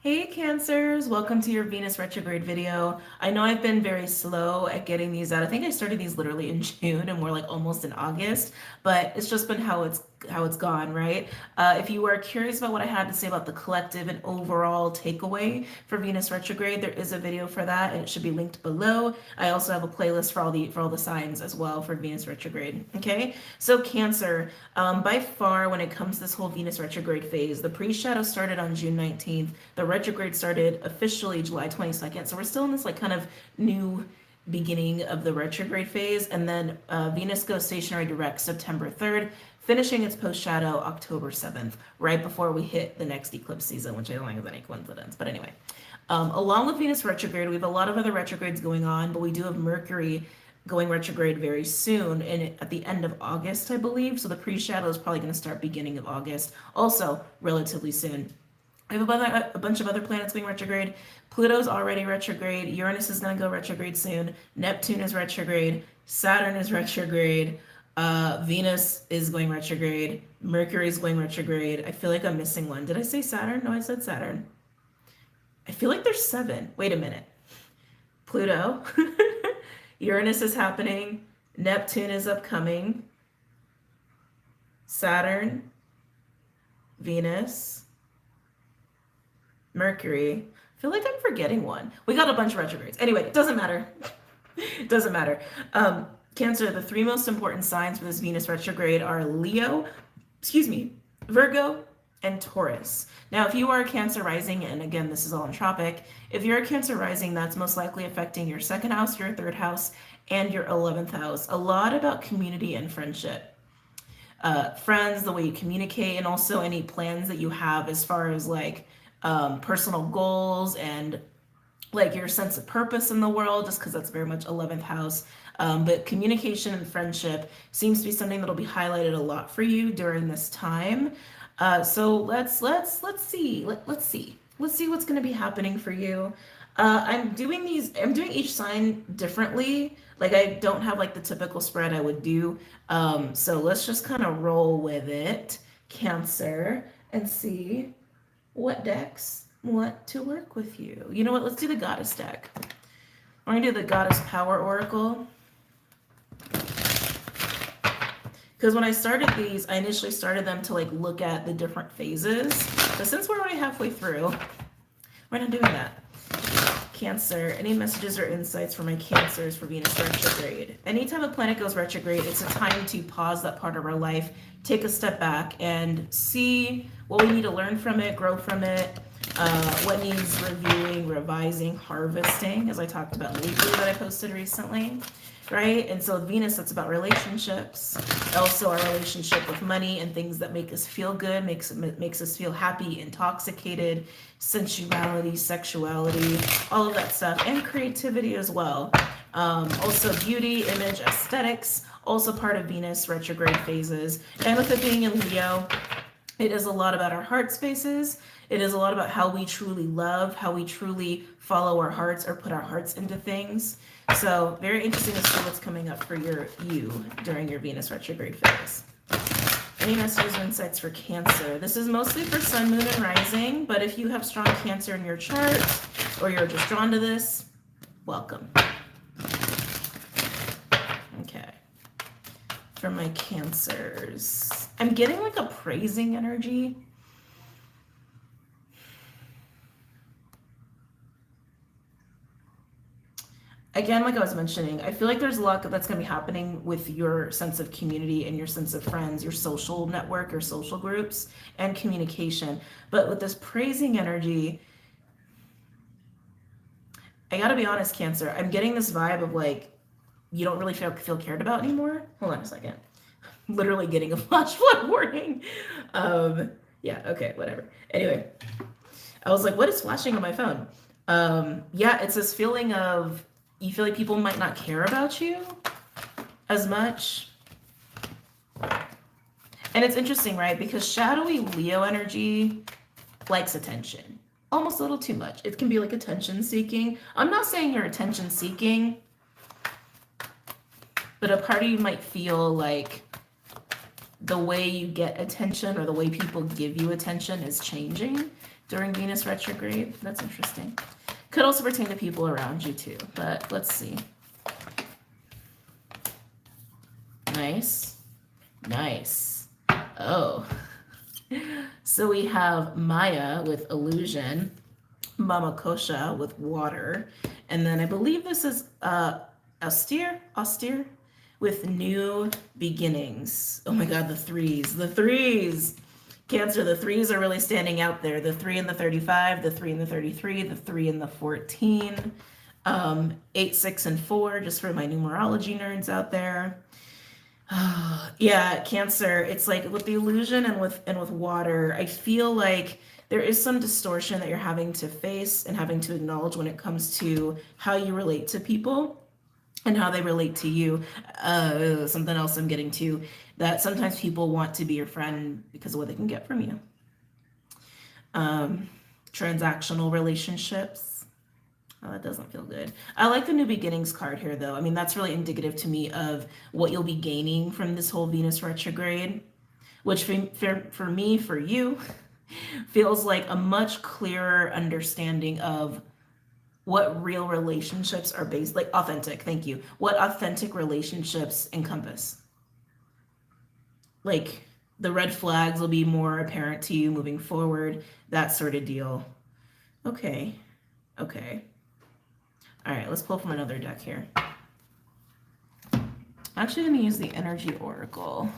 Hey Cancers, welcome to your Venus retrograde video. I know I've been very slow at getting these out. I think I started these literally in June and we're like almost in August, but it's just been how it's gone, right? If you are curious about what I had to say about the collective and overall takeaway for Venus retrograde, there is a video for that and it should be linked below. I also have a playlist for all the signs as well for Venus retrograde. Okay, so Cancer, by far when it comes to this whole Venus retrograde phase, the pre-shadow started on June 19th. The retrograde started officially July 22nd. So we're still in this like kind of new beginning of the retrograde phase. And then Venus goes stationary direct September 3rd, finishing its post-shadow October 7th, right before we hit the next eclipse season, which I don't think is any coincidence. But anyway, along with Venus retrograde, we have a lot of other retrogrades going on, but we do have Mercury going retrograde very soon and at the end of August, I believe. So the pre-shadow is probably going to start beginning of August, also relatively soon. We have a bunch of other planets going retrograde. Pluto's already retrograde. Uranus is going to go retrograde soon. Neptune is retrograde. Saturn is retrograde. Venus is going retrograde. Mercury is going retrograde. I feel like I'm missing one. Did I say Saturn? No, I said Saturn. I feel like there's 7. Wait a minute. Pluto. Uranus is happening. Neptune is upcoming. Saturn. Venus. Mercury. I feel like I'm forgetting one. We got a bunch of retrogrades. Anyway, it doesn't matter. It doesn't matter. Cancer, the 3 most important signs for this Venus retrograde are Leo, Virgo, and Taurus. Now, if you are a Cancer rising, and again, this is all entropic, if you're a Cancer rising, that's most likely affecting your 2nd house, your 3rd house, and your 11th house. A lot about community and friendship. Friends, the way you communicate, and also any plans that you have as far as like personal goals and like your sense of purpose in the world, just because that's very much 11th house. But communication and friendship seems to be something that'll be highlighted a lot for you during this time. So let's see what's going to be happening for you. I'm doing each sign differently. Like I don't have like the typical spread I would do. So let's just kind of roll with it, Cancer, and see what decks want to work with you. You know what? Let's do the Goddess deck. We're going to do the Goddess Power Oracle. Because when I started these, I initially started them to like look at the different phases. But since we're already halfway through, we're not doing that. Cancer, any messages or insights for my Cancers for Venus retrograde? Anytime a planet goes retrograde, it's a time to pause that part of our life, take a step back and see what we need to learn from it, grow from it, what needs reviewing, revising, harvesting, as I talked about in the weekly that I posted recently, right? And so Venus, that's about relationships, also our relationship with money and things that make us feel good, makes us feel happy, intoxicated, sensuality, sexuality, all of that stuff, and creativity as well. Also beauty, image, aesthetics, also part of Venus retrograde phases. And with it being in Leo, it is a lot about our heart spaces. It is a lot about how we truly love, how we truly follow our hearts or put our hearts into things. So very interesting to see what's coming up for you during your Venus retrograde phase. Any messages or insights for Cancer? This is mostly for Sun, Moon, and Rising, but if you have strong Cancer in your chart or you're just drawn to this, welcome. Okay. For my Cancers, I'm getting like a praising energy. Again, like I was mentioning, I feel like there's a lot that's going to be happening with your sense of community and your sense of friends, your social network, your social groups, and communication. But with this praising energy, I got to be honest, Cancer, I'm getting this vibe of like, you don't really feel cared about anymore. Hold on a second. I'm literally getting a flash flood warning. Yeah, okay, whatever. Anyway, I was like, what is flashing on my phone? Yeah, it's this feeling of, you feel like people might not care about you as much. And it's interesting, right? Because shadowy Leo energy likes attention. Almost a little too much. It can be like attention seeking. I'm not saying you're attention seeking, but a part of you might feel like the way you get attention or the way people give you attention is changing during Venus retrograde. That's interesting. Could also pertain to people around you too, but let's see. Nice. Nice. Oh. So we have Maya with illusion, Mama Kosha with water, and then I believe this is austere with new beginnings. Oh my God, the threes. Cancer, the threes are really standing out there. The 3 and the 35, the 3 and the 33, the 3 and the 14, 8, 6, and 4, just for my numerology nerds out there. Yeah, Cancer, it's like with the illusion and with water, I feel like there is some distortion that you're having to face and having to acknowledge when it comes to how you relate to people and how they relate to you. Something else I'm getting to, that sometimes people want to be your friend because of what they can get from you. Transactional relationships. Oh, that doesn't feel good. I like the new beginnings card here, though. I mean, that's really indicative to me of what you'll be gaining from this whole Venus retrograde, which for me, for you, feels like a much clearer understanding of what real relationships are based, like authentic, thank you. What authentic relationships encompass. Like the red flags will be more apparent to you moving forward, that sort of deal. Okay. All right, let's pull from another deck here. Actually, let me use the Energy Oracle.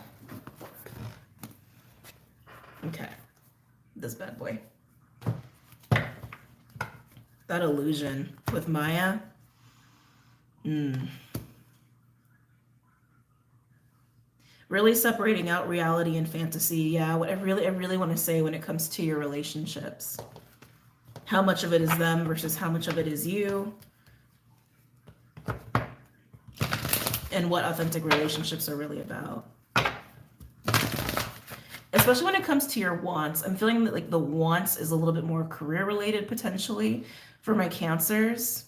Okay, this bad boy. That illusion with Maya. Really separating out reality and fantasy. Yeah, what I really want to say when it comes to your relationships. How much of it is them versus how much of it is you. And what authentic relationships are really about. Especially when it comes to your wants. I'm feeling that like the wants is a little bit more career related potentially for my Cancers.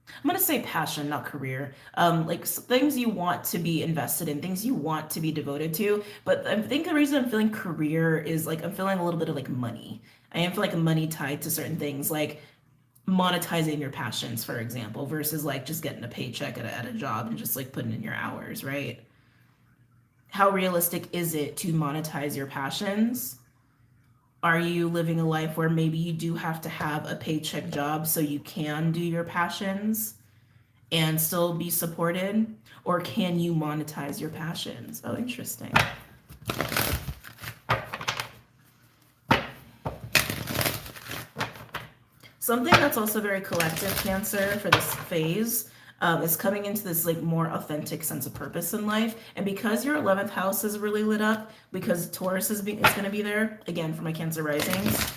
I'm going to say passion, not career. Like things you want to be invested in, things you want to be devoted to. But I think the reason I'm feeling career is like I'm feeling a little bit of like money. I am feeling like money tied to certain things, like monetizing your passions, for example, versus like just getting a paycheck at a job and just like putting in your hours, right? How realistic is it to monetize your passions? Are you living a life where maybe you do have to have a paycheck job so you can do your passions and still be supported? Or can you monetize your passions? Oh, interesting. Something that's also very collective, Cancer, for this phase is coming into this like more authentic sense of purpose in life. And because your 11th house is really lit up, because Taurus is going to be there, again, for my Cancer risings.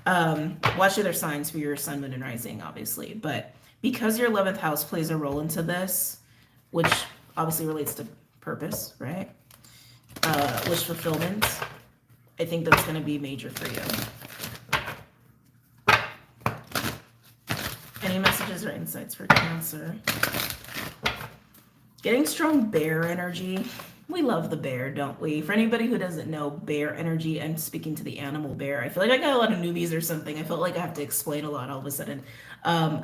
Well, actually, there's signs for your sun, moon, and rising, obviously. But because your 11th house plays a role into this, which obviously relates to purpose, right? Wish fulfillment, I think that's going to be major for you. Any messages or insights for Cancer? Getting strong bear energy. We love the bear, don't we? For anybody who doesn't know bear energy, I'm speaking to the animal bear. I feel like I got a lot of newbies or something. I felt like I have to explain a lot all of a sudden.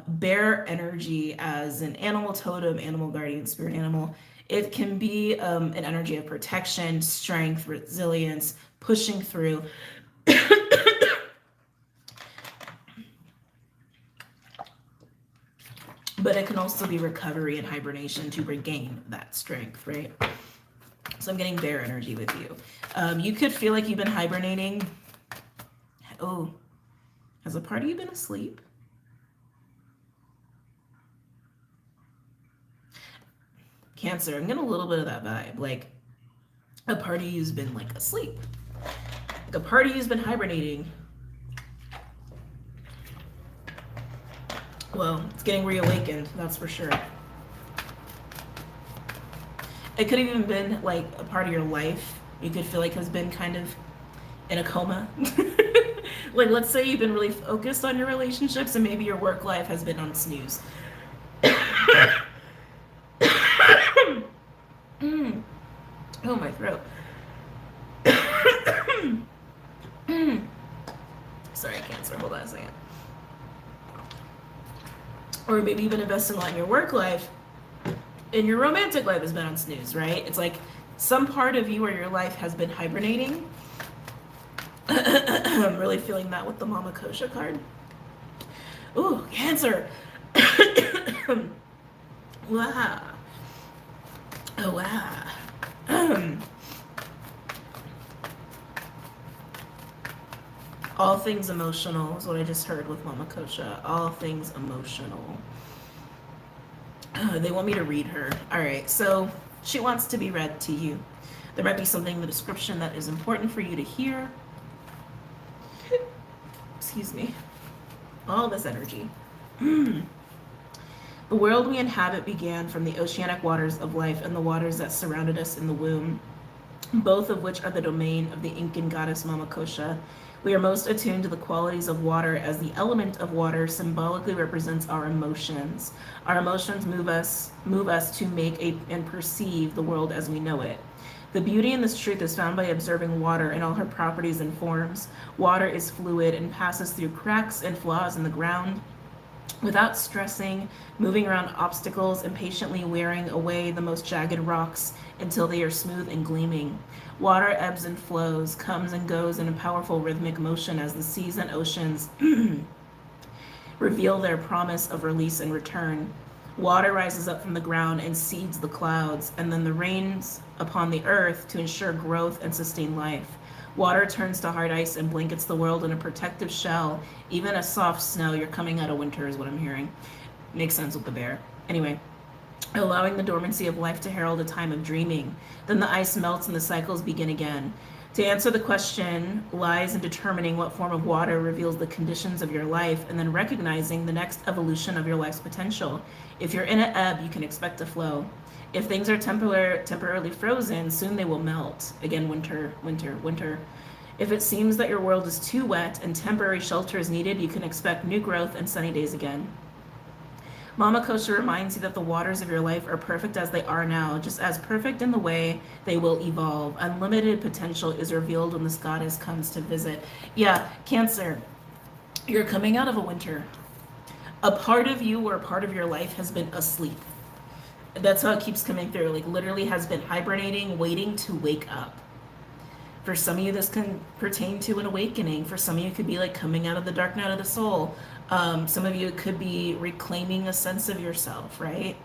Bear energy as an animal totem, animal guardian, spirit animal. It can be an energy of protection, strength, resilience, pushing through. But it can also be recovery and hibernation to regain that strength, right? So I'm getting bear energy with you. You could feel like you've been hibernating. Oh, has a part of you been asleep? Cancer, I'm getting a little bit of that vibe. Like a part of you's been like asleep. Like a part of you's been hibernating. Well, it's getting reawakened, that's for sure. It could have even been like a part of your life you could feel like has been kind of in a coma. Like, let's say you've been really focused on your relationships and maybe your work life has been on snooze. Oh, my throat. Sorry, Cancer, hold on a second. Or maybe you've been investing a lot in your work life, and your romantic life has been on snooze, right? It's like some part of you or your life has been hibernating. I'm really feeling that with the Mama Kosha card. Ooh, Cancer. Wow. Oh, wow. All things emotional is what I just heard with Mama Kosha. All things emotional. They want me to read her. All right, so she wants to be read to you. There might be something in the description that is important for you to hear. Excuse me. All this energy. The world we inhabit began from the oceanic waters of life and the waters that surrounded us in the womb, both of which are the domain of the Incan goddess Mama Kosha. We are most attuned to the qualities of water, as the element of water symbolically represents our emotions. Our emotions move us to make and perceive the world as we know it. The beauty in this truth is found by observing water in all her properties and forms. Water is fluid and passes through cracks and flaws in the ground without stressing, moving around obstacles and patiently wearing away the most jagged rocks until they are smooth and gleaming. Water ebbs and flows, comes and goes in a powerful rhythmic motion as the seas and oceans reveal their promise of release and return. Water rises up from the ground and seeds the clouds, and then the rains upon the earth to ensure growth and sustain life. Water turns to hard ice and blankets the world in a protective shell. Even a soft snow, you're coming out of winter is what I'm hearing. Makes sense with the bear. Anyway, allowing the dormancy of life to herald a time of dreaming. Then the ice melts and the cycles begin again. To answer the question lies in determining what form of water reveals the conditions of your life, and then recognizing the next evolution of your life's potential. If you're in an ebb, you can expect a flow. If things are temporarily frozen, soon they will melt. Again, winter, winter, winter. If it seems that your world is too wet and temporary shelter is needed, you can expect new growth and sunny days again. Mama Kosha reminds you that the waters of your life are perfect as they are now, just as perfect in the way they will evolve. Unlimited potential is revealed when this goddess comes to visit. Yeah, Cancer, you're coming out of a winter. A part of you or a part of your life has been asleep. That's how it keeps coming through. Like literally has been hibernating, waiting to wake up. For some of you, this can pertain to an awakening. For some of you, it could be like coming out of the dark night of the soul. Some of you, it could be reclaiming a sense of yourself, right?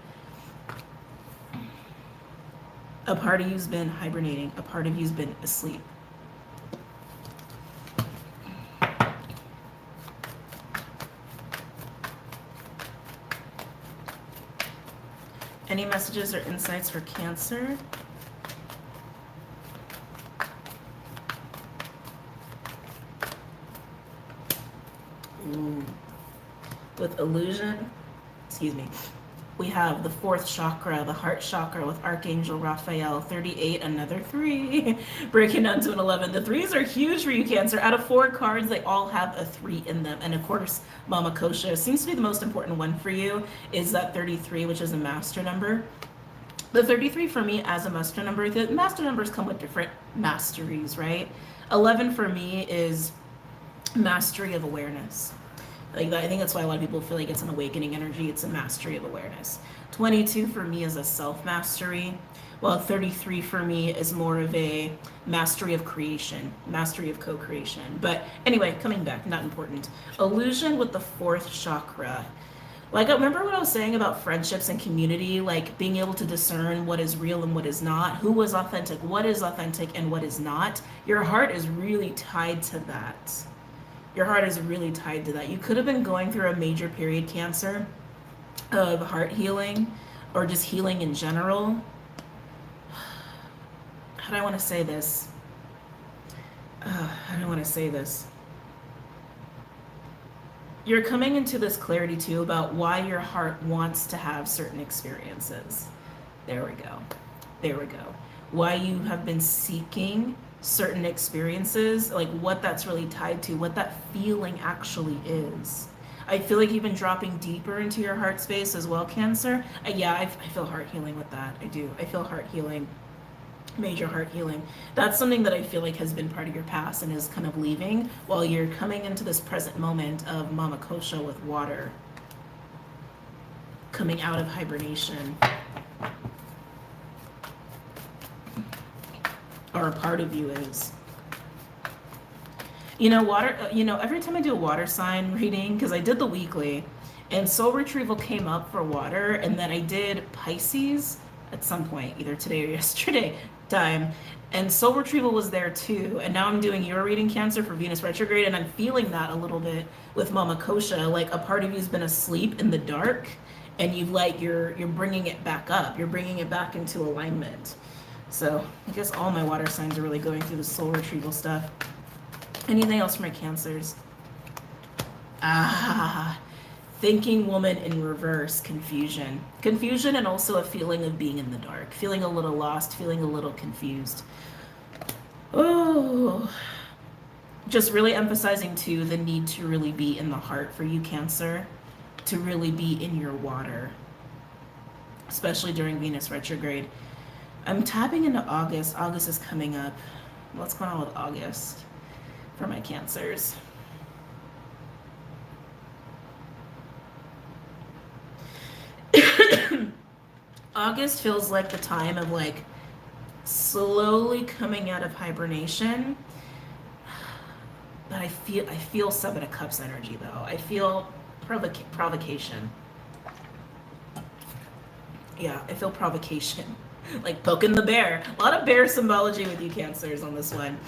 A part of you's been hibernating. A part of you's been asleep. Any messages or insights for Cancer? Ooh. With illusion, excuse me, we have the 4th chakra, the heart chakra with Archangel Raphael, 38, another 3, breaking down to an 11. The 3s are huge for you, Cancer. Out of 4 cards, they all have a 3 in them. And of course, Mama Kosha seems to be the most important one for you, is that 33, which is a master number. The 33 for me as a master number, the master numbers come with different masteries, right? 11 for me is mastery of awareness. Like I think that's why a lot of people feel like it's an awakening energy. It's a mastery of awareness. 22 for me is a self-mastery, while 33 for me is more of a mastery of creation, mastery of co-creation. But anyway, coming back, not important. Illusion with the 4th chakra. Like, remember what I was saying about friendships and community, like being able to discern what is real and what is not, who was authentic, what is authentic and what is not. Your heart is really tied to that. Your heart is really tied to that. You could have been going through a major period, Cancer, of heart healing or just healing in general. How do I want to say this? How do I want to say this? You're coming into this clarity too about why your heart wants to have certain experiences. There we go. There we go. Why you have been seeking certain experiences, like what that's really tied to, what that feeling actually is. I feel like you've been dropping deeper into your heart space as well, Cancer. Yeah, I feel heart healing with that. I do. I feel heart healing. Major heart healing. That's something that I feel like has been part of your past and is kind of leaving while you're coming into this present moment of Mama Kosha with water. Coming out of hibernation. Or a part of you is. You know, every time I do a water sign reading, because I did the weekly, and soul retrieval came up for water, and then I did Pisces at some point, either today or yesterday time, and soul retrieval was there too. And now I'm doing your reading, Cancer, for Venus retrograde, and I'm feeling that a little bit with Mama Kosha. Like a part of you's been asleep in the dark, and you're bringing it back up. You're bringing it back into alignment. So I guess all my water signs are really going through the soul retrieval stuff. Anything else for my Cancers? Thinking woman in reverse, confusion. Confusion, and also a feeling of being in the dark, feeling a little lost, feeling a little confused. Oh, just really emphasizing too the need to really be in the heart for you, Cancer, to really be in your water, especially during Venus retrograde. I'm tapping into August. August is coming up. What's going on with August for my Cancers? August feels like the time of like slowly coming out of hibernation. But I feel Seven of Cups energy though. I feel provocation. Yeah, I feel provocation. Like poking the bear. A lot of bear symbology with you, Cancers, on this one.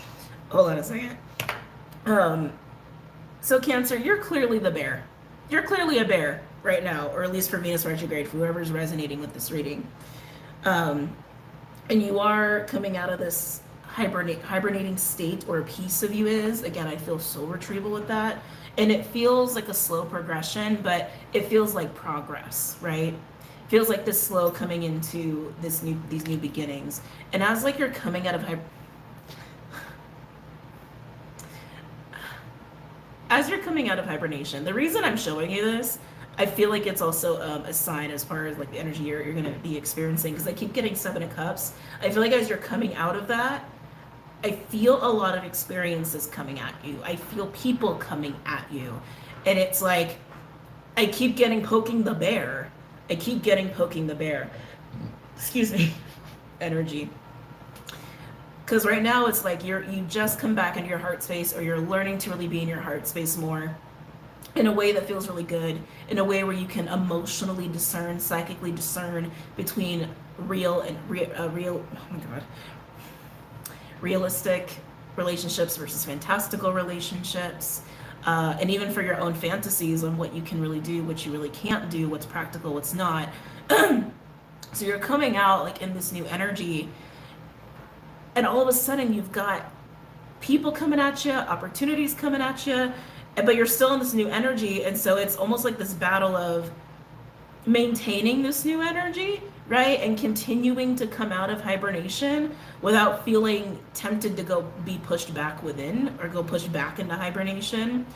Hold on a second. So Cancer, you're clearly the bear. You're clearly a bear right now, or at least for Venus retrograde, for whoever's resonating with this reading. And you are coming out of this hibernating state, or a piece of you is. Again, I feel soul retrieval with that. And it feels like a slow progression, but it feels like progress, right? It feels like this slow coming into these new beginnings. And as like you're coming out of hibernation, the reason I'm showing you this, I feel like it's also a sign as far as like the energy you're going to be experiencing, because I keep getting Seven of Cups. I feel like as you're coming out of that, I feel a lot of experiences coming at you. I feel people coming at you. And it's like, I keep getting poking the bear. Excuse me. Energy. Because right now it's like you just come back into your heart space, or you're learning to really be in your heart space more in a way that feels really good, in a way where you can emotionally discern, psychically discern between realistic relationships versus fantastical relationships, and even for your own fantasies on what you can really do, what you really can't do, what's practical, what's not. So you're coming out like in this new energy, and all of a sudden you've got people coming at you, opportunities coming at you, but you're still in this new energy. And so it's almost like this battle of maintaining this new energy, right? And continuing to come out of hibernation without feeling tempted to go be pushed back within, or go pushed back into hibernation.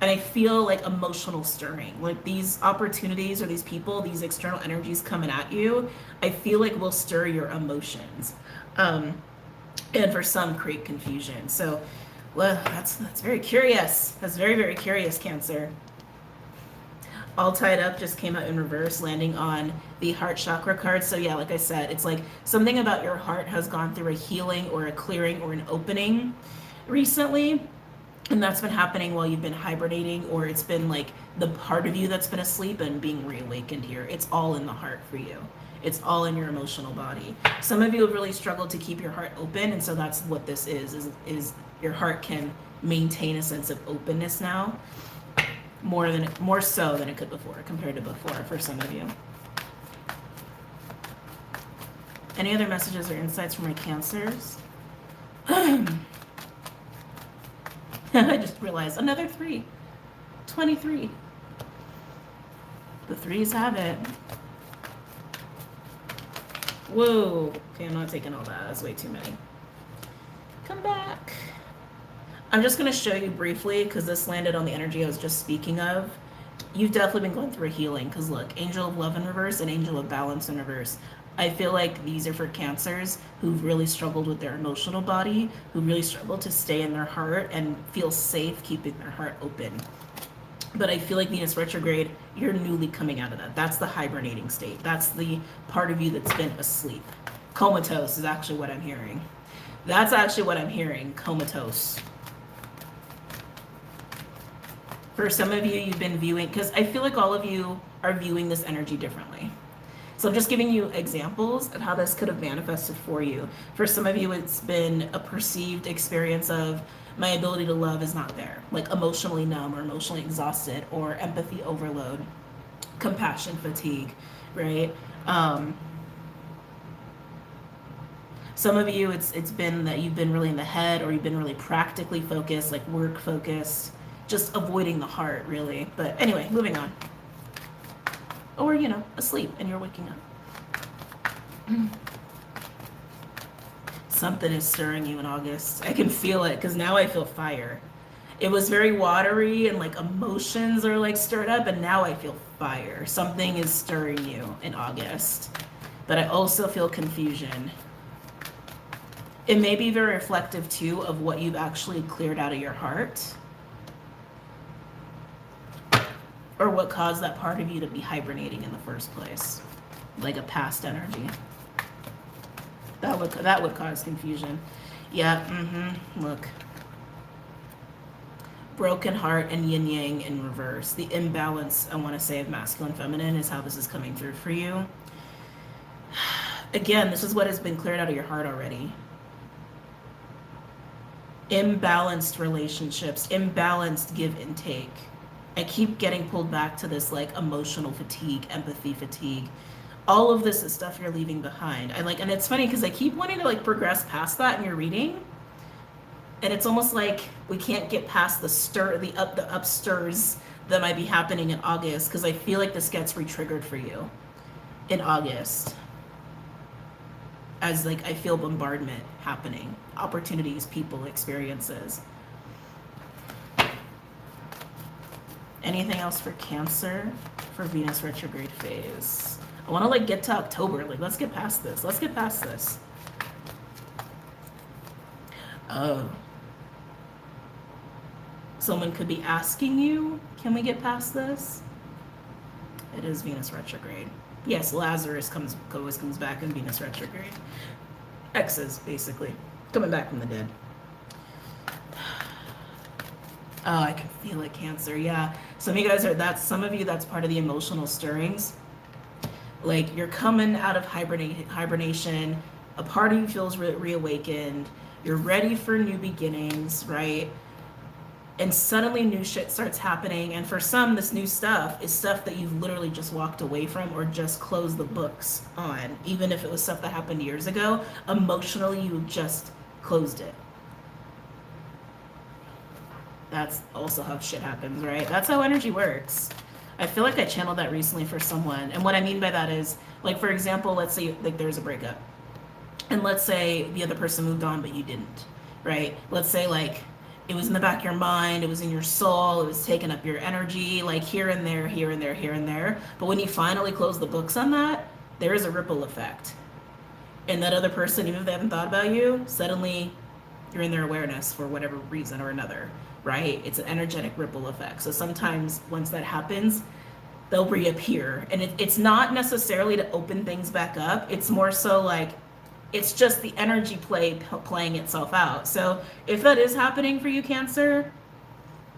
And I feel like emotional stirring, like these opportunities or these people, these external energies coming at you, I feel like will stir your emotions. And for some, create confusion. So, well, that's very curious. That's very, very curious, Cancer. All Tied Up just came out in reverse, landing on the heart chakra card. So yeah, like I said, it's like something about your heart has gone through a healing or a clearing or an opening recently. And that's been happening while you've been hibernating, or it's been like the part of you that's been asleep and being reawakened here. It's all in the heart for you. It's all in your emotional body. Some of you have really struggled to keep your heart open, and so that's what this is your heart can maintain a sense of openness now, more so than it could before, compared to before for some of you. Any other messages or insights from my Cancers? I just realized another 3. 23. The 3s have it. Whoa. Okay, I'm not taking all that. That's way too many. Come back. I'm just going to show you briefly, because this landed on the energy I was just speaking of. You've definitely been going through a healing, because look, Angel of Love in reverse and Angel of Balance in reverse. I feel like these are for Cancers who've really struggled with their emotional body, who really struggle to stay in their heart and feel safe keeping their heart open. But I feel like Venus retrograde, you're newly coming out of that. That's the hibernating state. That's the part of you that's been asleep. Comatose is actually what I'm hearing. That's actually what I'm hearing, comatose. For some of you, you've been viewing, because I feel like all of you are viewing this energy differently. So I'm just giving you examples of how this could have manifested for you. For some of you, it's been a perceived experience of my ability to love is not there, like emotionally numb or emotionally exhausted or empathy overload, compassion fatigue, right? Some of you, it's been that you've been really in the head, or you've been really practically focused, like work focused, just avoiding the heart, really. But anyway, moving on. Or, you know, asleep and you're waking up. Something is stirring you in August. I can feel it, because now I feel fire. It was very watery and like emotions are like stirred up, and now I feel fire. Something is stirring you in August. But I also feel confusion. It may be very reflective too of what you've actually cleared out of your heart, or what caused that part of you to be hibernating in the first place, like a past energy. That would cause confusion. Yeah, look. Broken heart and yin yang in reverse. The imbalance, I want to say, of masculine feminine is how this is coming through for you. Again, this is what has been cleared out of your heart already. Imbalanced relationships, imbalanced give and take. I keep getting pulled back to this like emotional fatigue, empathy fatigue. All of this is stuff you're leaving behind. And it's funny because I keep wanting to like progress past that in your reading. And it's almost like we can't get past the upstirs that might be happening in August, because I feel like this gets re-triggered for you in August. As like I feel bombardment happening, opportunities, people, experiences. Anything else for Cancer for Venus retrograde phase? I want to like get to October. Like, let's get past this. Let's get past this. Oh. Someone could be asking you, can we get past this? It is Venus retrograde. Yes, Lazarus always comes back in Venus retrograde. Exes, basically. Coming back from the dead. Oh, I can feel it, Cancer. Yeah. Some of you guys that's part of the emotional stirrings. Like, you're coming out of hibernation. A part of you feels reawakened. You're ready for new beginnings, right? And suddenly new shit starts happening. And for some, this new stuff is stuff that you've literally just walked away from or just closed the books on. Even if it was stuff that happened years ago, emotionally, you just closed it. That's also how shit happens, right? That's how energy works. I feel like I channeled that recently for someone. And what I mean by that is, like, for example, let's say like there's a breakup. And let's say the other person moved on, but you didn't, right? Let's say like it was in the back of your mind, it was in your soul, it was taking up your energy, like here and there, here and there, here and there. But when you finally close the books on that, there is a ripple effect. And that other person, even if they haven't thought about you, suddenly you're in their awareness for whatever reason or another, right? It's an energetic ripple effect. So sometimes once that happens, they'll reappear. And it's not necessarily to open things back up. It's more so like, it's just the energy playing itself out. So if that is happening for you, Cancer,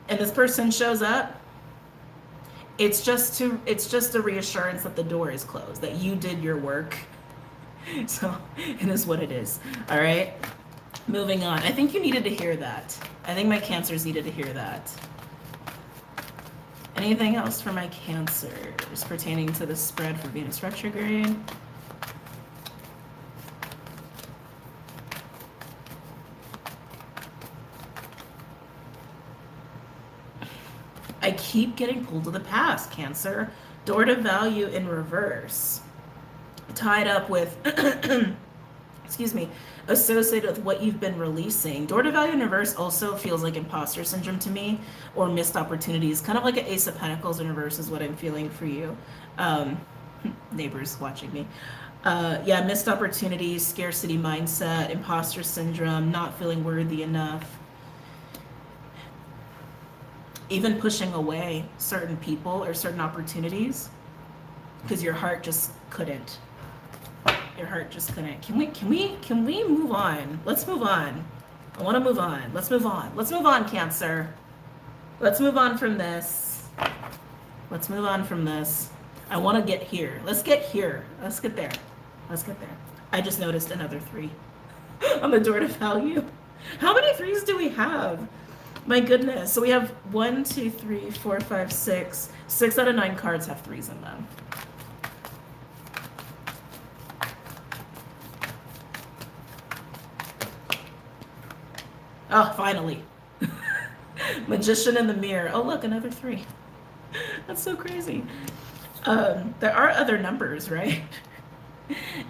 and this person shows up, it's just a reassurance that the door is closed, that you did your work. So it is what it is. All right. Moving on. I think you needed to hear that. I think my Cancers needed to hear that. Anything else for my Cancers pertaining to the spread for Venus retrograde? I keep getting pulled to the past, Cancer. Door to value in reverse. Tied up with, excuse me, associated with what you've been releasing. Door to value in reverse also feels like imposter syndrome to me, or missed opportunities. Kind of like an Ace of Pentacles in reverse is what I'm feeling for you. Neighbors watching me. Yeah, missed opportunities, scarcity mindset, imposter syndrome, not feeling worthy enough, even pushing away certain people or certain opportunities because your heart just couldn't. Your heart just couldn't. Can we move on? Let's move on. I want to move on. Let's move on. Let's move on, Cancer. Let's move on from this. Let's move on from this. I want to get here. Let's get here. Let's get there. Let's get there. I just noticed another 3 on the door to value. How many 3s do we have? My goodness. So we have 1, 2, 3, 4, 5, 6. 6 out of 9 cards have 3s in them. Oh, finally. Magician in the mirror. Oh, look, another 3. That's so crazy. There are other numbers, right?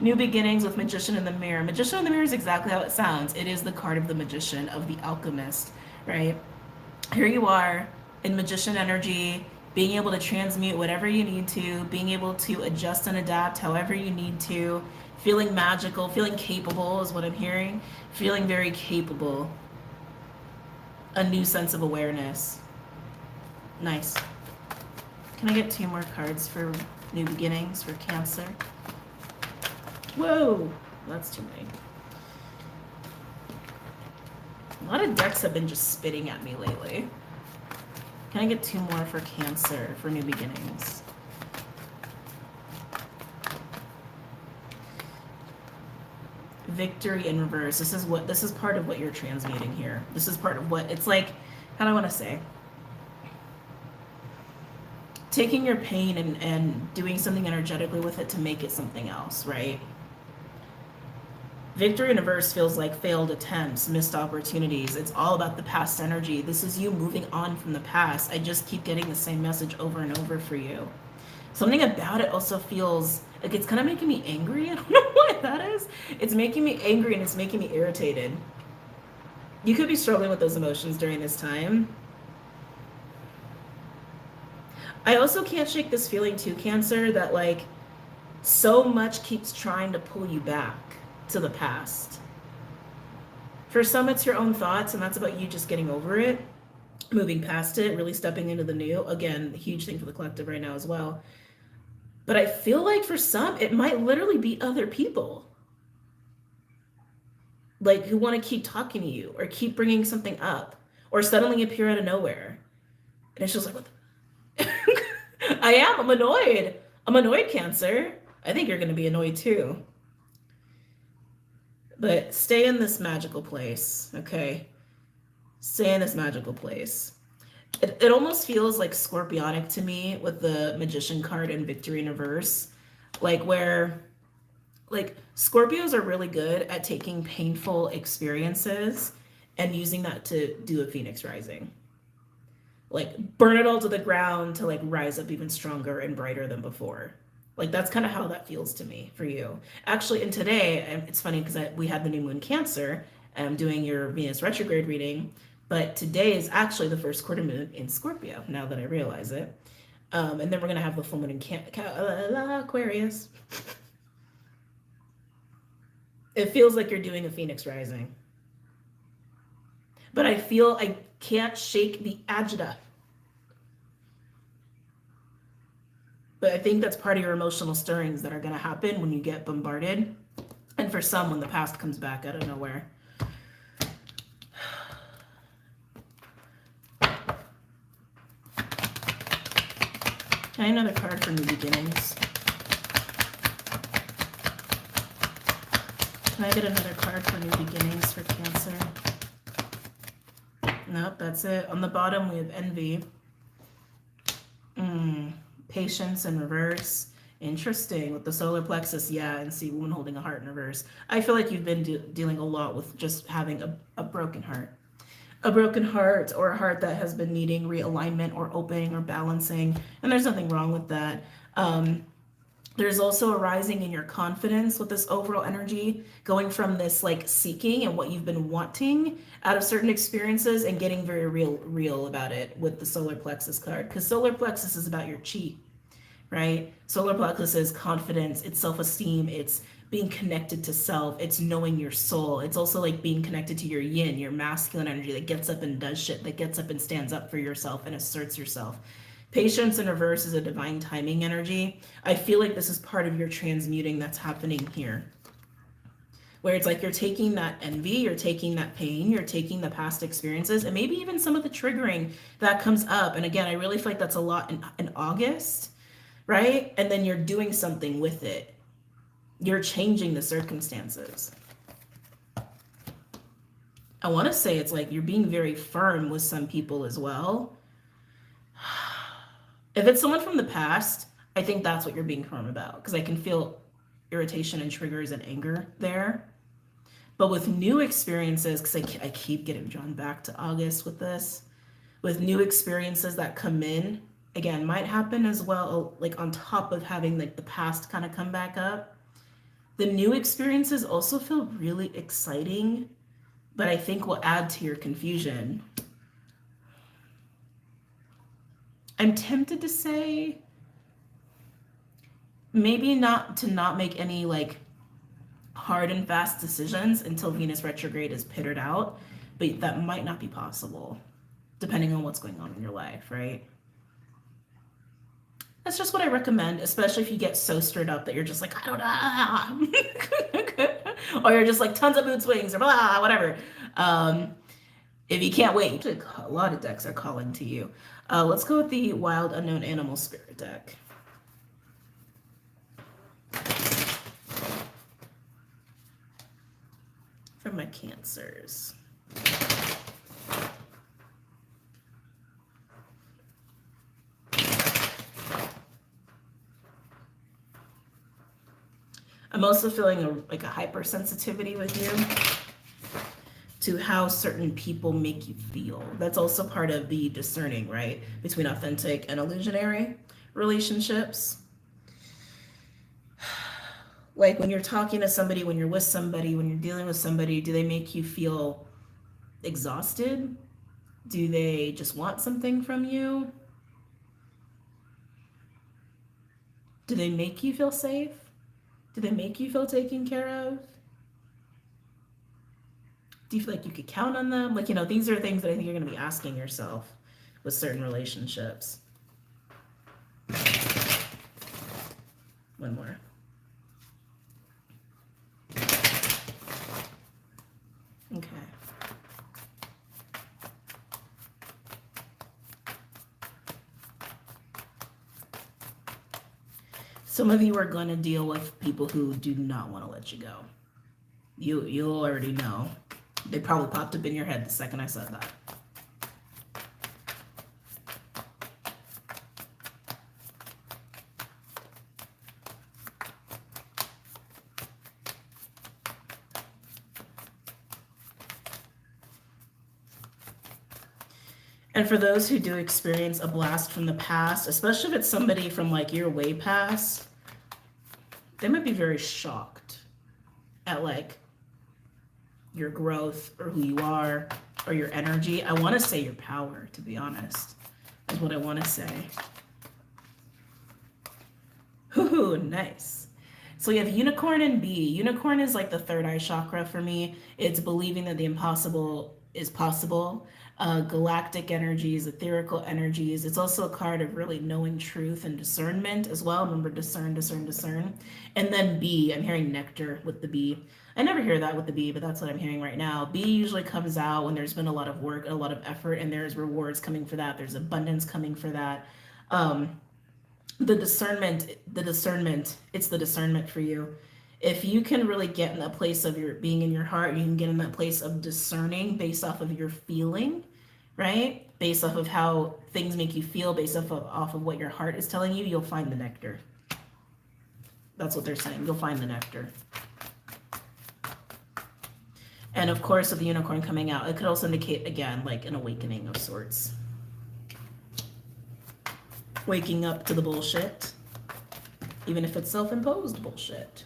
New beginnings with Magician in the mirror. Magician in the mirror is exactly how it sounds. It is the card of the magician, of the alchemist, right? Here you are in magician energy, being able to transmute whatever you need to, being able to adjust and adapt however you need to, feeling magical, feeling capable is what I'm hearing, feeling very capable. A new sense of awareness. Nice. Can I get 2 more cards for new beginnings for Cancer? Whoa, that's too many. A lot of decks have been just spitting at me lately. Can I get 2 more for Cancer for new beginnings? Victory in reverse. This is part of what you're transmuting here. This is part of what it's like, how do I want to say? Taking your pain and doing something energetically with it to make it something else, right? Victory in reverse feels like failed attempts, missed opportunities. It's all about the past energy. This is you moving on from the past. I just keep getting the same message over and over for you. Something about it also feels like it's kind of making me angry. I don't know why that is. It's making me angry and it's making me irritated. You could be struggling with those emotions during this time. I also can't shake this feeling too, Cancer, that like so much keeps trying to pull you back to the past. For some, it's your own thoughts, and that's about you just getting over it, moving past it, really stepping into the new. Again, huge thing for the collective right now as well. But I feel like for some, it might literally be other people, like who want to keep talking to you or keep bringing something up or suddenly appear out of nowhere. And it's just like, what the I'm annoyed. I'm annoyed, Cancer. I think you're going to be annoyed too. But stay in this magical place, okay? Stay in this magical place. It almost feels like scorpionic to me with the Magician card and Victory in reverse. Like where, like Scorpios are really good at taking painful experiences and using that to do a Phoenix rising. Like burn it all to the ground to like rise up even stronger and brighter than before. Like that's kind of how that feels to me for you. Actually, and today, it's funny because we had the new moon Cancer, and I'm doing your Venus retrograde reading, but today is actually the first quarter moon in Scorpio, now that I realize it. And then we're going to have the full moon in Aquarius. It feels like you're doing a Phoenix rising. But I feel I can't shake the agita. But I think that's part of your emotional stirrings that are going to happen when you get bombarded. And for some, when the past comes back out of nowhere. Can I have another card for new beginnings? Can I get another card for new beginnings for Cancer? Nope, that's it. On the bottom, we have envy. Patience in reverse. Interesting. With the solar plexus, yeah, and see woman holding a heart in reverse. I feel like you've been dealing a lot with just having a broken heart. A broken heart, or a heart that has been needing realignment or opening or balancing. And there's nothing wrong with that. There's also a rising in your confidence with this overall energy, going from this like seeking and what you've been wanting out of certain experiences and getting very real about it with the solar plexus card. Because solar plexus is about your chi. right? Solar plexus is confidence, it's self-esteem, it's being connected to self, it's knowing your soul. It's also like being connected to your yin, your masculine energy that gets up and does shit, that gets up and stands up for yourself and asserts yourself. Patience in reverse is a divine timing energy. I feel like this is part of your transmuting that's happening here, where it's like you're taking that envy, you're taking that pain, you're taking the past experiences, and maybe even some of the triggering that comes up. And again, I really feel like that's a lot in August, right? And then you're doing something with it. You're changing the circumstances. I want to say it's like you're being very firm with some people as well. If it's someone from the past, I think that's what you're being firm about, because I can feel irritation and triggers and anger there. But with new experiences, because I keep getting drawn back to August with this, with new experiences that come in, again, might happen as well, like on top of having like the past kind of come back up. The new experiences also feel really exciting, but I think will add to your confusion. I'm tempted to say maybe not make any like hard and fast decisions until Venus retrograde is pittered out, but that might not be possible depending on what's going on in your life, right? That's just what I recommend, especially if you get so stirred up that you're just like, I don't know. Or you're just like tons of mood swings or blah, whatever. If you can't wait, a lot of decks are calling to you. Let's go with the Wild Unknown Animal Spirit deck. For my Cancers. I'm also feeling like a hypersensitivity with you to how certain people make you feel. That's also part of the discerning, right? Between authentic and illusionary relationships. Like when you're talking to somebody, when you're with somebody, when you're dealing with somebody, do they make you feel exhausted? Do they just want something from you? Do they make you feel safe? Do they make you feel taken care of? Do you feel like you could count on them? Like, these are things that I think you're going to be asking yourself with certain relationships. One more. Okay. Some of you are going to deal with people who do not want to let you go. You'll already know. They probably popped up in your head the second I said that. And for those who do experience a blast from the past, especially if it's somebody from like your way past, they might be very shocked at like your growth or who you are or your energy. I want to say your power, to be honest, is what I want to say. Ooh, nice. So we have Unicorn and Bee. Unicorn is like the third eye chakra for me. It's believing that the impossible is possible. Galactic energies, etherical energies. It's also a card of really knowing truth and discernment as well. Remember, discern, discern, discern. And then Bee, I'm hearing nectar with the bee. I never hear that with the bee, but that's what I'm hearing right now. Bee usually comes out when there's been a lot of work, a lot of effort, and there's rewards coming for that. There's abundance coming for that. The discernment, it's the discernment for you. If you can really get in that place of your being in your heart, you can get in that place of discerning based off of your feeling, right? Based off of how things make you feel, based off of what your heart is telling you, you'll find the nectar. That's what they're saying. You'll find the nectar. And of course, with the unicorn coming out, it could also indicate, again, like an awakening of sorts. Waking up to the bullshit, even if it's self-imposed bullshit.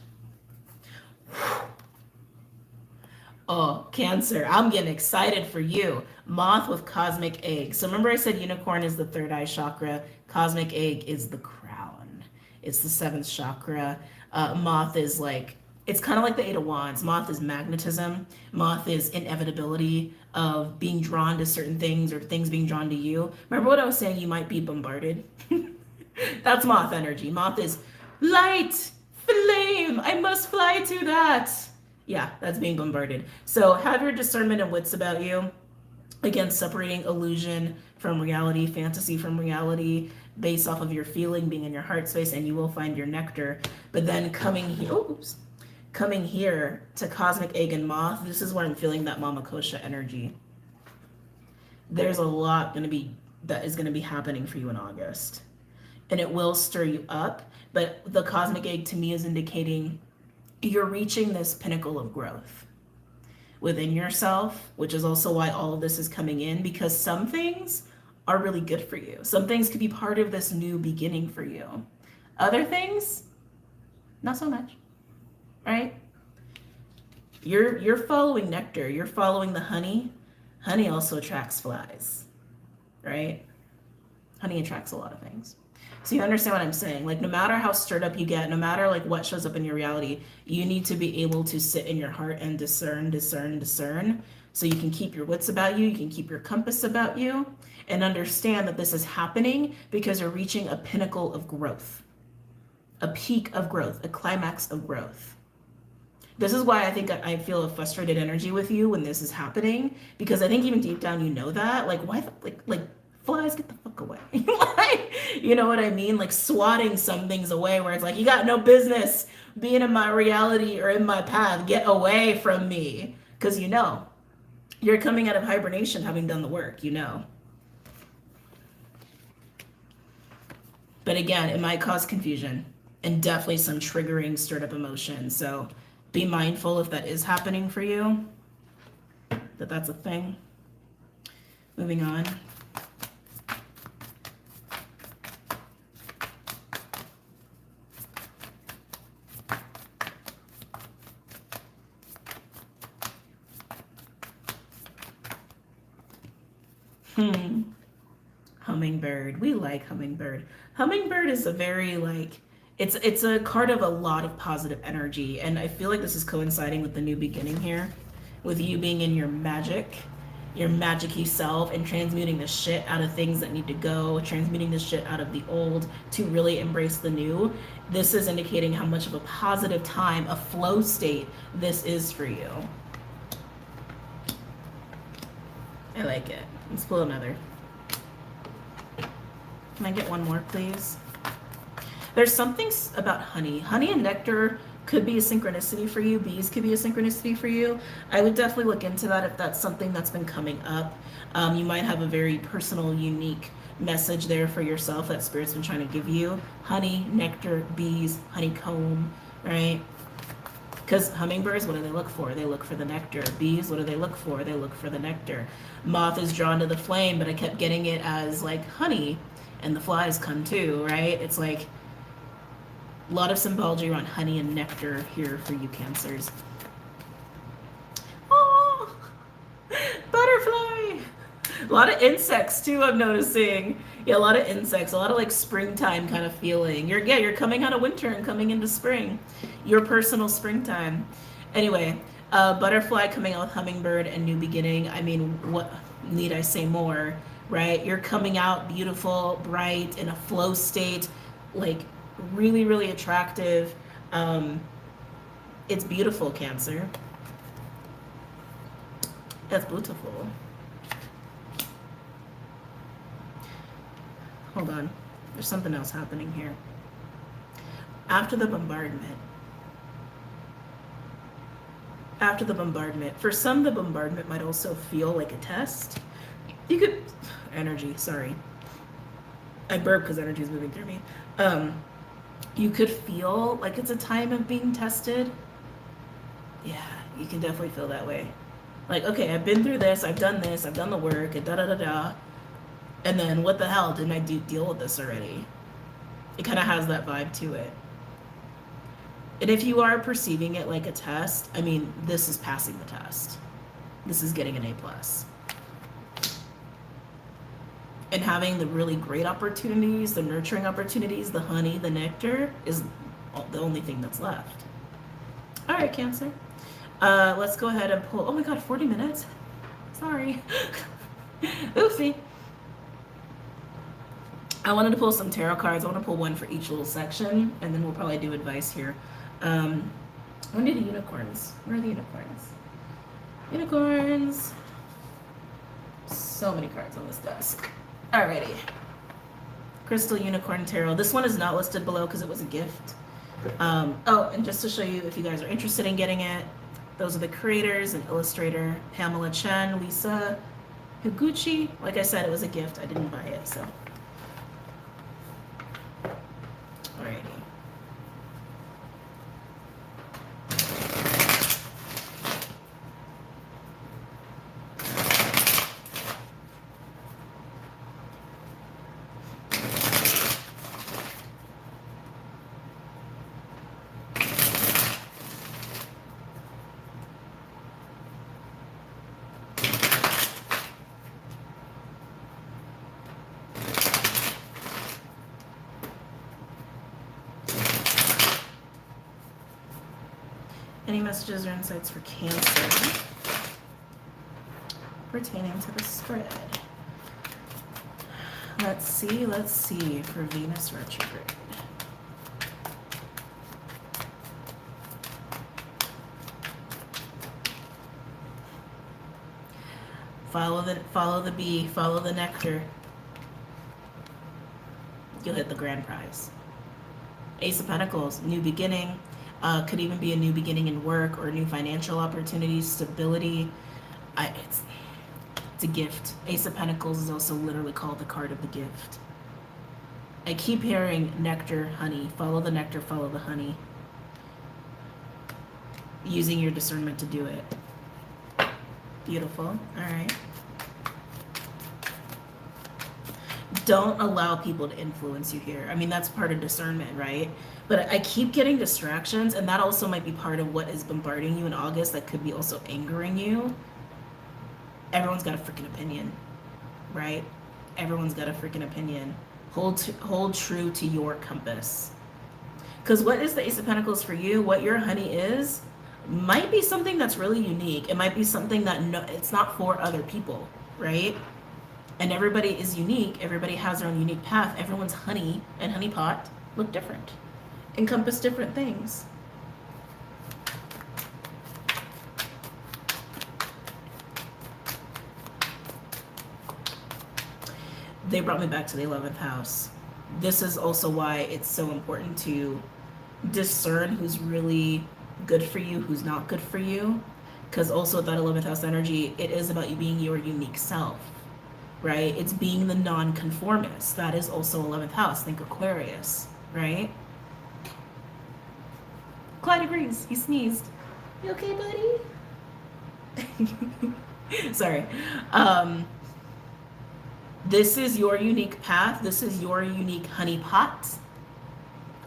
Oh, Cancer, I'm getting excited for you. Moth with cosmic egg. So remember I said unicorn is the third eye chakra. Cosmic egg is the crown. It's the seventh chakra. Moth is like, it's kind of like the Eight of Wands. Moth is magnetism. Moth is inevitability of being drawn to certain things or things being drawn to you. Remember what I was saying? You might be bombarded. That's moth energy. Moth is light, flame. I must fly to that. Yeah, that's being bombarded. So have your discernment and wits about you. Again, separating illusion from reality, fantasy from reality, based off of your feeling, being in your heart space, and you will find your nectar. But then coming here to Cosmic Egg and Moth, this is where I'm feeling that Mama Kosha energy. There's a lot that is going to be happening for you in August. And it will stir you up. But the Cosmic Egg to me is indicating you're reaching this pinnacle of growth within yourself, which is also why all of this is coming in, because some things are really good for you. Some things could be part of this new beginning for you. Other things, not so much, right? You're following nectar. You're following the honey. Honey also attracts flies, right? Honey attracts a lot of things. So you understand what I'm saying? Like, no matter how stirred up you get, no matter like what shows up in your reality, you need to be able to sit in your heart and discern, so you can keep your wits about you, you can keep your compass about you, and understand that this is happening because you're reaching a pinnacle of growth, a peak of growth, a climax of growth. This is why I think I feel a frustrated energy with you when this is happening, because I think even deep down you know that, like, why, like flies, get the fuck away. Like, you know what I mean? Like swatting some things away where it's like, you got no business being in my reality or in my path. Get away from me. Because you know, you're coming out of hibernation having done the work, you know. But again, it might cause confusion and definitely some triggering stirred up emotion. So be mindful if that is happening for you, that's a thing. Moving on. Hummingbird. We like hummingbird. Hummingbird is a very like, it's a card of a lot of positive energy, and I feel like this is coinciding with the new beginning here, with you being in your magic-y self and transmuting the shit out of things that need to go, transmuting the shit out of the old to really embrace the new. This is indicating how much of a positive time, a flow state this is for you. I like it. Let's pull another. Can I get one more, please? There's something about honey. Honey and nectar could be a synchronicity for you. Bees could be a synchronicity for you. I would definitely look into that if that's something that's been coming up. You might have a very personal, unique message there for yourself that Spirit's been trying to give you. Honey, nectar, bees, honeycomb, right? Because hummingbirds, what do they look for? They look for the nectar. Bees, what do they look for? They look for the nectar. Moth is drawn to the flame, but I kept getting it as like honey, and the flies come too, right? It's like a lot of symbology around honey and nectar here for you Cancers. Oh, butterfly. A lot of insects too, I'm noticing. Yeah, a lot of insects, a lot of like springtime kind of feeling. You're coming out of winter and coming into spring. Your personal springtime. Anyway, butterfly coming out with hummingbird and new beginning. I mean, what need I say more, right? You're coming out beautiful, bright, in a flow state, like really, really attractive. It's beautiful, Cancer. That's beautiful. Hold on. There's something else happening here. After the bombardment, for some, the bombardment might also feel like a test. You could, energy, sorry. I burp because energy is moving through me. You could feel like it's a time of being tested. Yeah, you can definitely feel that way. Like, okay, I've been through this, I've done the work, and da-da-da-da. And then what the hell, didn't I deal with this already? It kind of has that vibe to it. And if you are perceiving it like a test, I mean, this is passing the test. This is getting an A+. and having the really great opportunities, the nurturing opportunities, the honey, the nectar is the only thing that's left. All right, Cancer. Let's go ahead and pull. Oh my God, 40 minutes. Sorry. Oopsie. I wanted to pull some tarot cards. I want to pull one for each little section, and then we'll probably do advice here. When did the unicorns? Where are the unicorns? Unicorns. So many cards on this desk. Alrighty. Crystal Unicorn Tarot. This one is not listed below because it was a gift. Oh, and just to show you if you guys are interested in getting it, those are the creators and illustrator, Pamela Chen, Lisa Higuchi. Like I said, it was a gift. I didn't buy it, so. Alrighty. Any messages or insights for Cancer pertaining to the spread? Let's see for Venus retrograde. Follow the bee, follow the nectar. You'll hit the grand prize. Ace of Pentacles, new beginning. Could even be a new beginning in work or new financial opportunities, stability. It's a gift. Ace of Pentacles is also literally called the card of the gift. I keep hearing nectar, honey. Follow the nectar, follow the honey. Using your discernment to do it. Beautiful. All right. Don't allow people to influence you here. I mean, that's part of discernment, right? But I keep getting distractions, and that also might be part of what is bombarding you in August. That could be also angering you. Everyone's got a freaking opinion, right? Everyone's got a freaking opinion. Hold true to your compass. Because what is the Ace of Pentacles for you, what your honey is, might be something that's really unique. It might be something that it's not for other people, right? And everybody is unique. Everybody has their own unique path. Everyone's honey and honey pot look different, encompass different things. They brought me back to the 11th house. This is also why it's so important to discern who's really good for you, who's not good for you. Because also that 11th house energy, it is about you being your unique self. Right? It's being the non-conformist. That is also 11th house. Think Aquarius, right? Clyde agrees. He sneezed. You okay, buddy? Sorry. This is your unique path. This is your unique honey pot.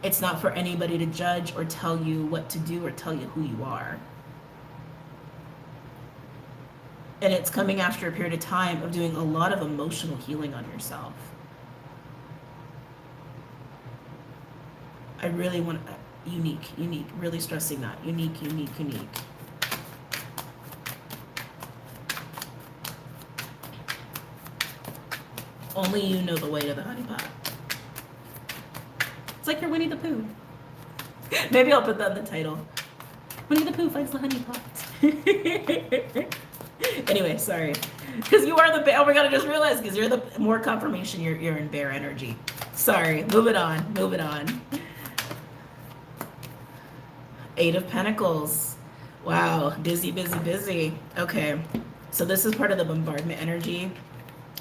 It's not for anybody to judge or tell you what to do or tell you who you are. And it's coming after a period of time of doing a lot of emotional healing on yourself. I really want unique, really stressing that. Unique. Only you know the way to the honey pot. It's like you're Winnie the Pooh. Maybe I'll put that in the title. Winnie the Pooh finds the honey pot. Anyway, sorry. Because you are the bear. Oh my God, I just realized because you're the more confirmation you're in bear energy. Sorry. Moving on. Eight of Pentacles. Wow. Busy. Okay. So this is part of the bombardment energy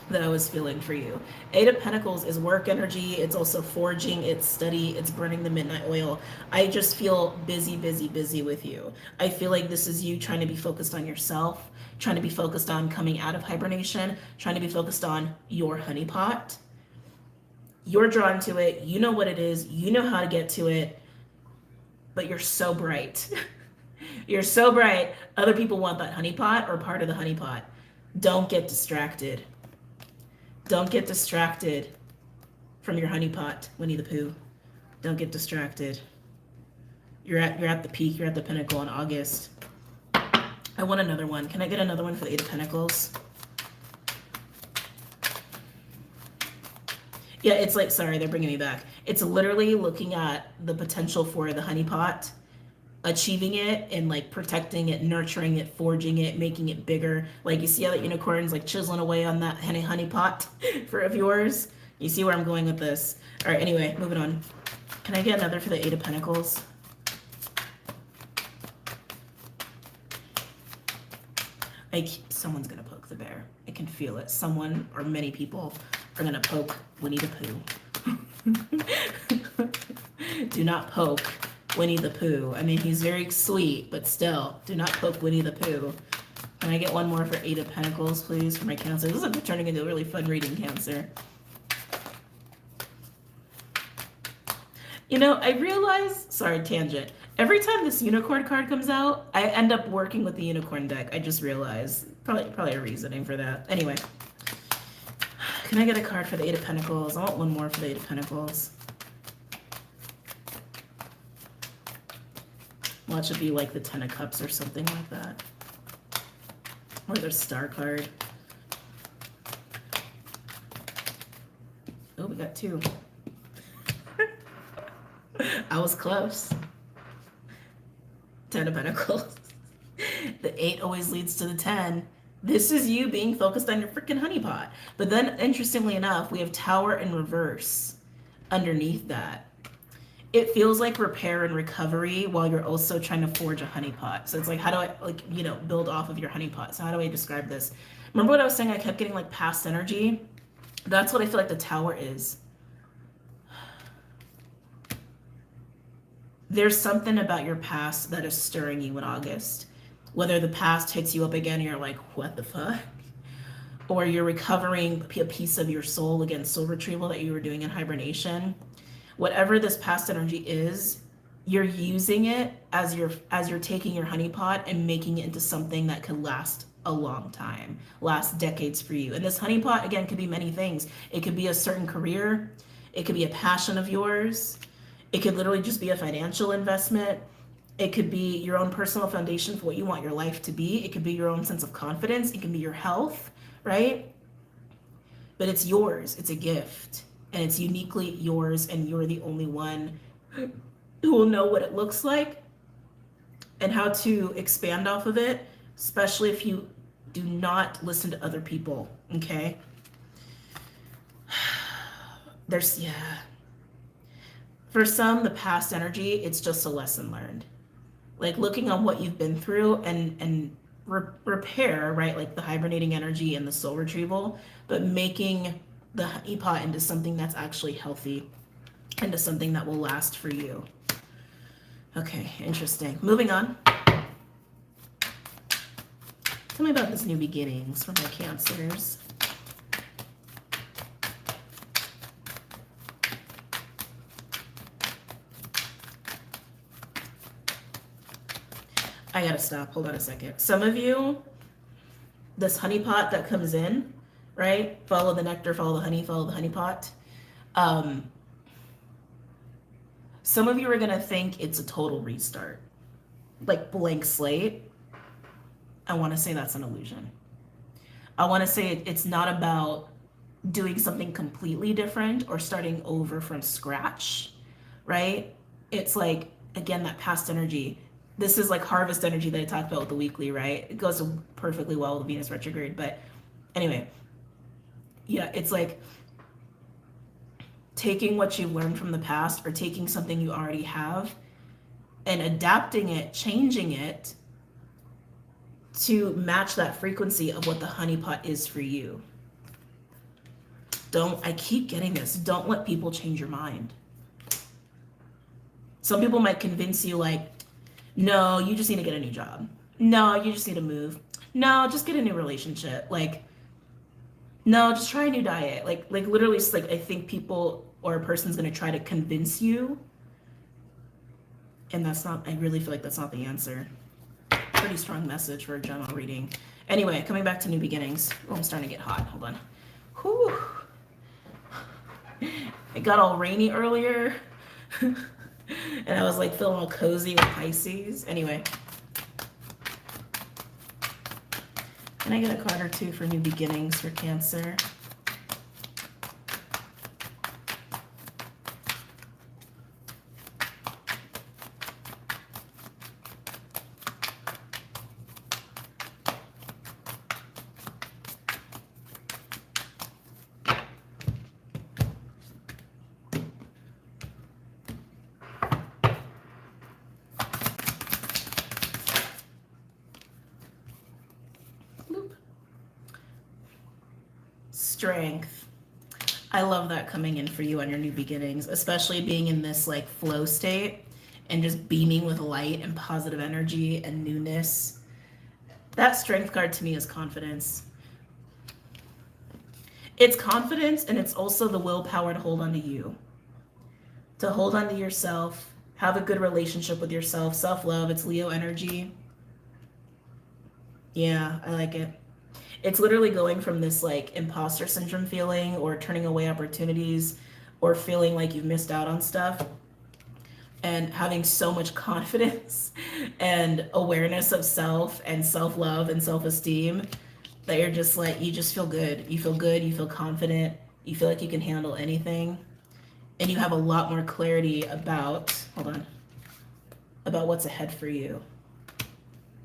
that I was feeling for you. Eight of Pentacles is work energy. It's also forging, it's study, it's burning the midnight oil. I just feel busy with you. I feel like this is you trying to be focused on yourself, trying to be focused on coming out of hibernation, trying to be focused on your honeypot. You're drawn to it. You know what it is. You know how to get to it, but you're so bright. You're so bright. Other people want that honeypot or part of the honeypot. Don't get distracted. Don't get distracted from your honeypot, Winnie the Pooh. Don't get distracted. You're at the peak, you're at the pinnacle in August. I want another one. Can I get another one for the Eight of Pentacles? Yeah, it's like, sorry, they're bringing me back. It's literally looking at the potential for the honeypot, achieving it, and like protecting it, nurturing it, forging it, making it bigger. Like you see how that unicorn's like chiseling away on that honeypot of yours? You see where I'm going with this? All right, anyway, moving on. Can I get another for the Eight of Pentacles? Someone's gonna poke the bear. I can feel it. Someone or many people are gonna poke Winnie the Pooh. Do not poke Winnie the Pooh. I mean, he's very sweet, but still, do not poke Winnie the Pooh. Can I get one more for Eight of Pentacles, please, for my Cancer? This is turning into a really fun reading, Cancer. You know, I realize, sorry, tangent. Every time this unicorn card comes out, I end up working with the unicorn deck. I just realized. Probably a reasoning for that. Anyway. Can I get a card for the Eight of Pentacles? I want one more for the Eight of Pentacles. Watch it be like the Ten of Cups or something like that. Or the Star card. Oh, we got two. I was close. Ten of Pentacles. The 8 always leads to the 10. This is you being focused on your freaking honeypot. But then, interestingly enough, we have Tower in reverse underneath that. It feels like repair and recovery while you're also trying to forge a honeypot. So it's like, how do I, like, you know, build off of your honeypot? So how do I describe this? Remember what I was saying? I kept getting like past energy. That's what I feel like the Tower is. There's something about your past that is stirring you in August. Whether the past hits you up again and you're like, what the fuck? Or you're recovering a piece of your soul against soul retrieval that you were doing in hibernation. Whatever this past energy is, you're using it as you're taking your honeypot and making it into something that could last a long time, last decades for you. And this honeypot, again, could be many things. It could be a certain career. It could be a passion of yours. It could literally just be a financial investment. It could be your own personal foundation for what you want your life to be. It could be your own sense of confidence. It can be your health, right? But it's yours. It's a gift. And it's uniquely yours, and you're the only one who will know what it looks like and how to expand off of it, especially if you do not listen to other people, okay? Yeah. For some, the past energy, it's just a lesson learned. Like looking on what you've been through and repair, right? Like the hibernating energy and the soul retrieval, but making the honeypot into something that's actually healthy, into something that will last for you. Okay, interesting. Moving on. Tell me about this new beginnings for my Cancers. I gotta stop. Hold on a second. Some of you, this honeypot that comes in, right? Follow the nectar, follow the honey, follow the honeypot. Some of you are gonna think it's a total restart, like blank slate. I want to say that's an illusion. I want to say it's not about doing something completely different or starting over from scratch, right? It's like, again, that past energy. This is like harvest energy that I talked about with the weekly, right? It goes perfectly well with Venus retrograde. But anyway, yeah, it's like taking what you've learned from the past or taking something you already have and adapting it, changing it to match that frequency of what the honeypot is for you. I keep getting this. Don't let people change your mind. Some people might convince you like, no, you just need to get a new job. No, you just need to move. No, just get a new relationship. Like, no, just try a new diet. Like literally, it's like I think people or a person's gonna try to convince you, and that's not. I really feel like that's not the answer. Pretty strong message for a general reading. Anyway, coming back to new beginnings. Oh, I'm starting to get hot. Hold on. Whew. It got all rainy earlier. And I was like feeling all cozy with Pisces. Anyway. Can I get a card or two for new beginnings for Cancer? Strength. I love that coming in for you on your new beginnings, especially being in this like flow state and just beaming with light and positive energy and newness. That strength card to me is confidence. It's confidence, and it's also the willpower to hold on to you, to hold on to yourself, have a good relationship with yourself, self-love. It's Leo energy. Yeah, I like it. It's literally going from this like imposter syndrome feeling or turning away opportunities or feeling like you've missed out on stuff and having so much confidence and awareness of self and self-love and self-esteem that you're just like, you just feel good. You feel good, you feel confident, you feel like you can handle anything. And you have a lot more clarity about, about what's ahead for you.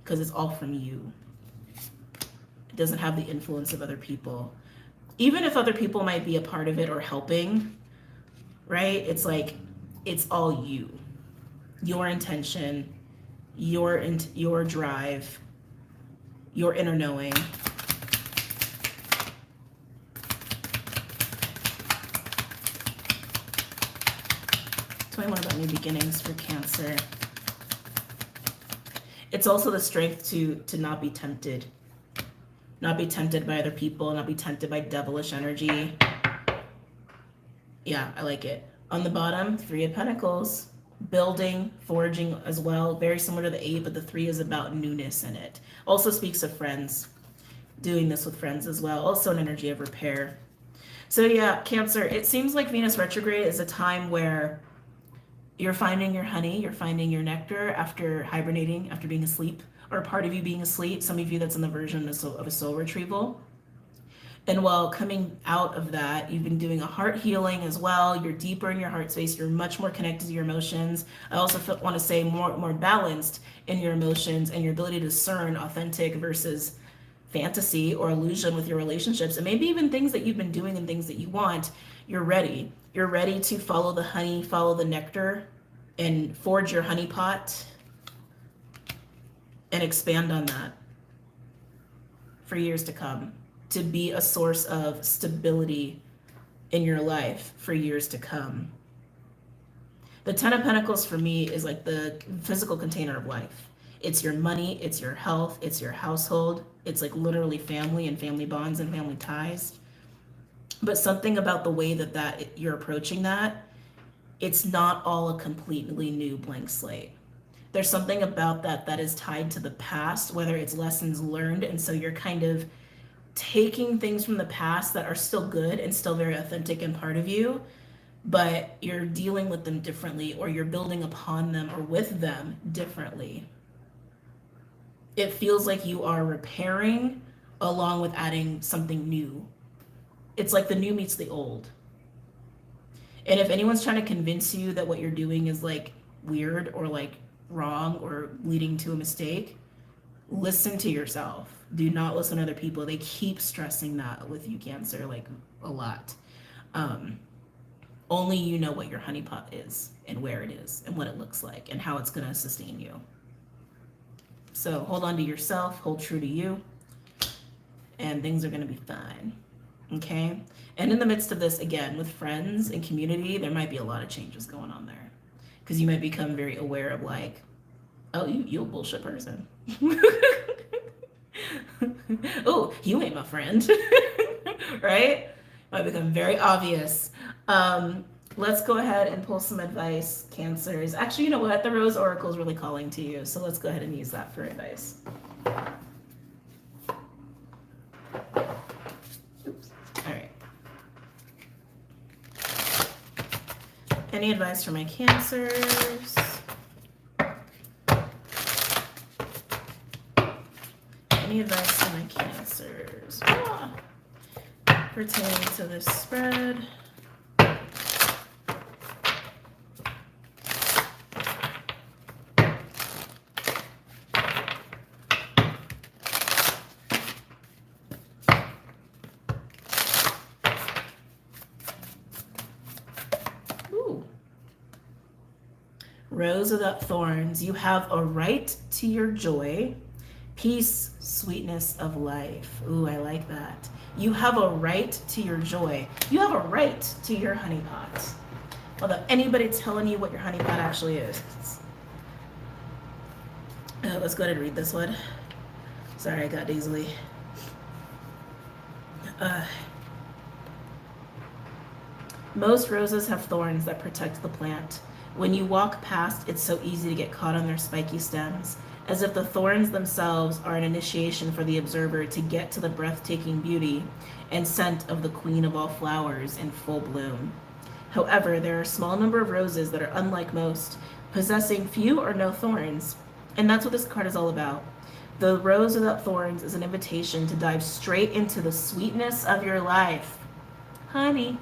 Because it's all from you. It doesn't have the influence of other people. Even if other people might be a part of it or helping, right? It's like, it's all you. Your intention, your drive, your inner knowing. Tell me more about new beginnings for Cancer. It's also the strength to not be tempted. Not be tempted by other people, not be tempted by devilish energy. Yeah, I like it. On the bottom, 3 of Pentacles. Building, forging as well. Very similar to the 8, but the 3 is about newness in it. Also speaks of friends. Doing this with friends as well. Also an energy of repair. So yeah, Cancer, it seems like Venus retrograde is a time where you're finding your honey, you're finding your nectar after hibernating, after being asleep, or a part of you being asleep. Some of you, that's in the version of a soul retrieval. And while coming out of that, you've been doing a heart healing as well. You're deeper in your heart space. You're much more connected to your emotions. I also want to say more balanced in your emotions and your ability to discern authentic versus fantasy or illusion with your relationships. And maybe even things that you've been doing and things that you want. You're ready. You're ready to follow the honey, follow the nectar, and forge your honey pot and expand on that for years to come, to be a source of stability in your life for years to come. The 10 of Pentacles for me is like the physical container of life. It's your money, it's your health, it's your household. It's like literally family and family bonds and family ties. But something about the way that you're approaching that, it's not all a completely new blank slate. There's something about that is tied to the past, whether it's lessons learned. And so you're kind of taking things from the past that are still good and still very authentic and part of you, but you're dealing with them differently, or you're building upon them or with them differently. It feels like you are repairing along with adding something new. It's like the new meets the old. And if anyone's trying to convince you that what you're doing is like weird or like wrong or leading to a mistake, listen to yourself. Do not listen to other people. They keep stressing that with you, Cancer, like a lot. Only you know what your honeypot is and where it is and what it looks like and how it's going to sustain you. So hold on to yourself, hold true to you, and things are going to be fine. Okay? And in the midst of this, again, with friends and community, there might be a lot of changes going on there. Because you might become very aware of like, oh, you a bullshit person. Oh, you ain't my friend. Right? Might become very obvious. Let's go ahead and pull some advice, Cancers. Actually, you know what? The Rose Oracle is really calling to you. So let's go ahead and use that for advice. Oops. All right. Any advice for my Cancers? Any advice for my Cancers pertaining to this spread? Rose without thorns. You have a right to your joy, peace, sweetness of life. Ooh, I like that. You have a right to your joy. You have a right to your honey pot. Without anybody telling you what your honey pot actually is. Let's go ahead and read this one. Sorry, I got easily. Most roses have thorns that protect the plant. When you walk past, it's so easy to get caught on their spiky stems, as if the thorns themselves are an initiation for the observer to get to the breathtaking beauty and scent of the queen of all flowers in full bloom. However, there are a small number of roses that are unlike most, possessing few or no thorns, and that's what this card is all about. The rose without thorns is an invitation to dive straight into the sweetness of your life. Honey.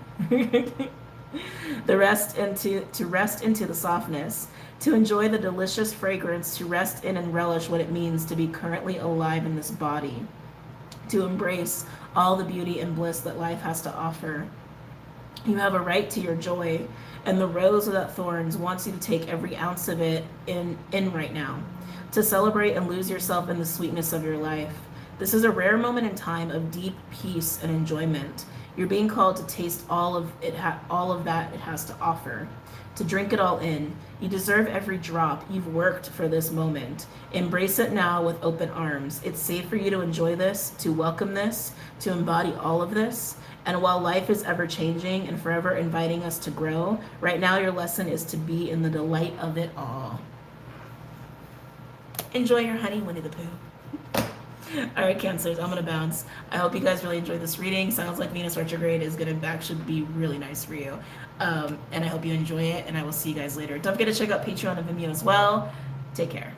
To rest into the softness, to enjoy the delicious fragrance, to rest in and relish what it means to be currently alive in this body, to embrace all the beauty and bliss that life has to offer. You have a right to your joy, and the rose without thorns wants you to take every ounce of it in right now, to celebrate and lose yourself in the sweetness of your life. This is a rare moment in time of deep peace and enjoyment. You're being called to taste all of that it has to offer, to drink it all in. You deserve every drop. You've worked for this moment. Embrace it now with open arms. It's safe for you to enjoy this, to welcome this, to embody all of this. And while life is ever changing and forever inviting us to grow, right now your lesson is to be in the delight of it all. Enjoy your honey, Winnie the Pooh. All right, Cancers, I'm going to bounce. I hope you guys really enjoyed this reading. Sounds like Venus retrograde is going to actually be really nice for you. And I hope you enjoy it, and I will see you guys later. Don't forget to check out Patreon and Vimeo as well. Take care.